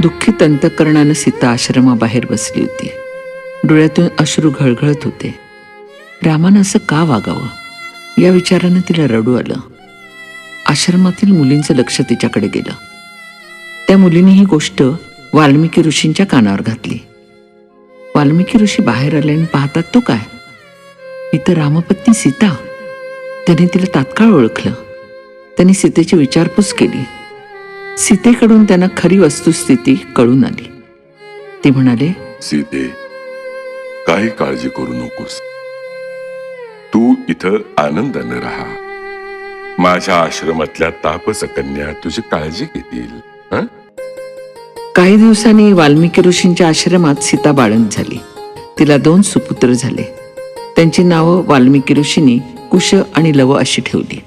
दुःखित अंतःकरणानं सीता आश्रमाबाहेर बसली होती. डोळ्यातून अश्रू घळघळत होते. रामानं असं का वागावं या विचारानं तिला रडू आलं. आश्रमातील मुलींचं लक्ष तिच्याकडे गेलं. त्या मुलींनी ही गोष्ट वाल्मिकी ऋषींच्या कानावर घातली. वाल्मिकी ऋषी बाहेर आले आणि पाहतात तो काय, इथं रामपत्नी सीता. त्याने तिला तात्काळ ओळखलं. त्यांनी सीतेची विचारपूस केली. सीतेकडून त्यांना खरी वस्तुस्थिती कळून आली. ते म्हणाले, सीते, काही काळजी करू नकोस. तू इथं आनंदाने राहा. माझ्या आश्रमातल्या तापसकन्या तुझी काळजी घेतील. हं? काही दिवसांनी वाल्मिकी ऋषींच्या आश्रमात सीता बाळंत झाली. तिला 2 सुपुत्र झाले. त्यांची नावं वाल्मिकी ऋषींनी कुश आणि लव अशी ठेवली.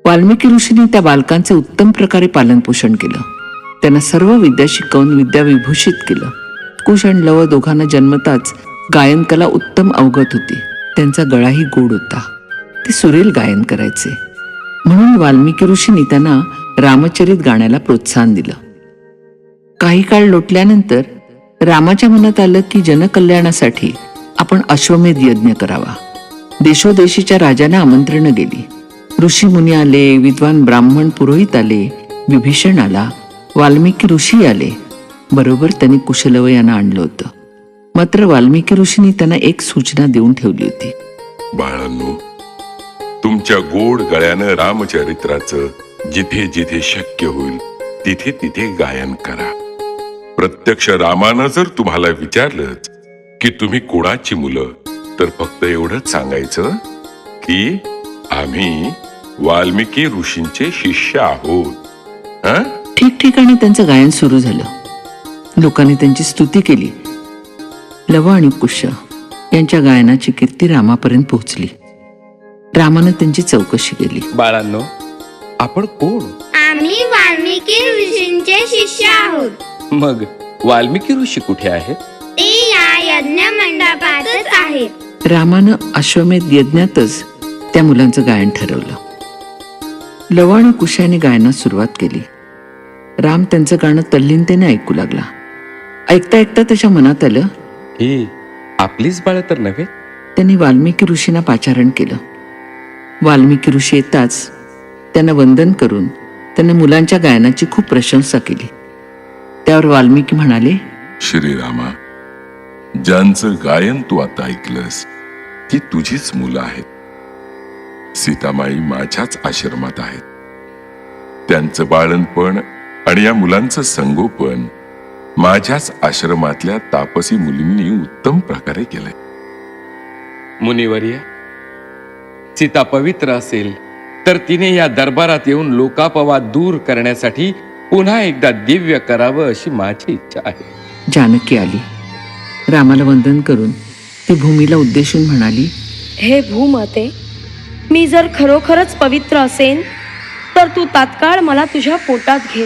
वाल्मिकी ऋषींनी त्या बालकांचे उत्तम प्रकारे पालनपोषण केलं. त्यांना सर्व विद्या शिकवून विद्या विभूषित केलं. कुश आणि लव दोघांना जन्मताच गायनकला उत्तम अवगत होती. त्यांचा गळाही गोड होता. ते सुरेल गायन करायचे. म्हणून वाल्मिकी ऋषींनी त्यांना रामचरित गाण्याला प्रोत्साहन दिलं. काही काळ लोटल्यानंतर रामाच्या मनात आलं की जनकल्याणासाठी आपण अश्वमेध यज्ञ करावा. देशोदेशीच्या राजांना आमंत्रणं गेली. ऋषी मुनी आले, विद्वान ब्राह्मण पुरोहित आले, विभीषण आला, वाल्मिकी ऋषी आले. बरोबर त्यांनी कुशलव यांना आणलं होतं. मात्र वाल्मिकी ऋषींनी त्यांना एक सूचना देऊन ठेवली होती. बाळांनो, तुमच्या गोड गळ्यानं रामचरित्राचं जिथे जिथे शक्य होईल तिथे तिथे गायन करा. प्रत्यक्ष रामानं जर तुम्हाला विचारलंच की तुम्ही कोणाची मुलं, तर फक्त एवढंच सांगायचं की आम्ही वाल्मिकी ऋषींचे शिष्य आहोत. हं? ठिकठिकाणी त्यांचं गायन सुरू झालं. लोकांनी त्यांची स्तुती केली. लव आणि कुश यांच्या गायनाची कीर्ती रामापर्यंत पोहोचली. रामानं त्यांची चौकशी केली. बाळांनो, आपण कोण? आम्ही वाल्मिकी ऋषींचे शिष्य आहोत. मग वाल्मिकी ऋषी कुठे आहेत? ते या यज्ञ मंडपातच आहेत. रामानं अश्वमेध यज्ञातच त्या मुलांचं गायन ठरवलं. लव आणि कुशाने गायनास सुरुवात केली. राम त्यांचं गाणं तल्लीनतेने ऐकू लागला. ऐकता ऐकता त्याच्या मनात आलं, ही आपलीच बाळ तर नव्हे. त्यांनी वाल्मिकी ऋषींना पाचारण केलं. वाल्मिकी ऋषी येताच त्यांना वंदन करून त्यांनी मुलांच्या गायनाची खूप प्रशंसा केली. त्यावर वाल्मिकी म्हणाले, श्रीरामा, ज्यांचं गायन तू आता ऐकलंस ती तुझीच मुलं आहेत. सीतामाई माझ्याच आश्रमात आहेत. त्यांचं बाळणपण आणि या मुलांचं संगोपन माझ्याच आश्रमातल्या तापसी मुलींनी उत्तम प्रकारे केलंय. मुनिवर्य, सीता पवित्र असेल तर तिने या दरबारात येऊन लोकापवाद दूर करण्यासाठी पुन्हा एकदा दिव्य करावं अशी माझी इच्छा आहे. जानकी आली. रामाला वंदन करून ती भूमीला उद्देशून म्हणाली, हे भूमाते, मी जर खरोखरच पवित्र असेन तर तू तात्काळ मला तुझ्या पोटात घे.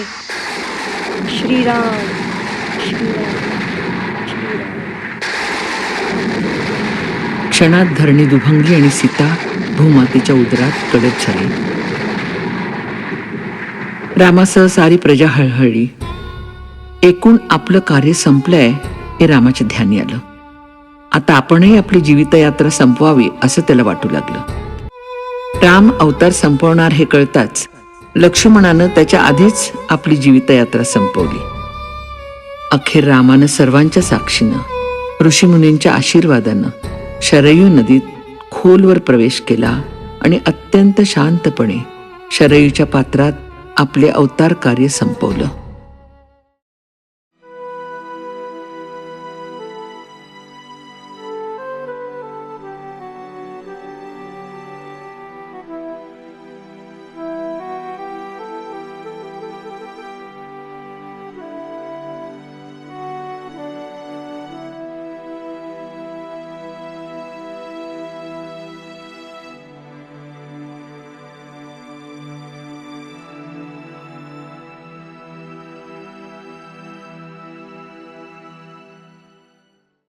श्रीराम श्रीराम श्रीराम. क्षणात धरणी दुभंगली आणि सीता भूमातेच्या उदरात कडक झाली. रामासह सारी प्रजा हळहळली. एकूण आपलं कार्य संपलंय हे रामाच्या ध्यानी आलं. आता आपणही आपली जीवितयात्रा संपवावी असं त्याला वाटू लागलं. राम अवतार संपवणार हे कळताच लक्ष्मणानं त्याच्या आधीच आपली जीवितयात्रा संपवली. अखेर रामानं सर्वांच्या साक्षीनं ऋषीमुनींच्या आशीर्वादानं शरयू नदीत खोलवर प्रवेश केला आणि अत्यंत शांतपणे शरयूच्या पात्रात आपले अवतार कार्य संपवलं.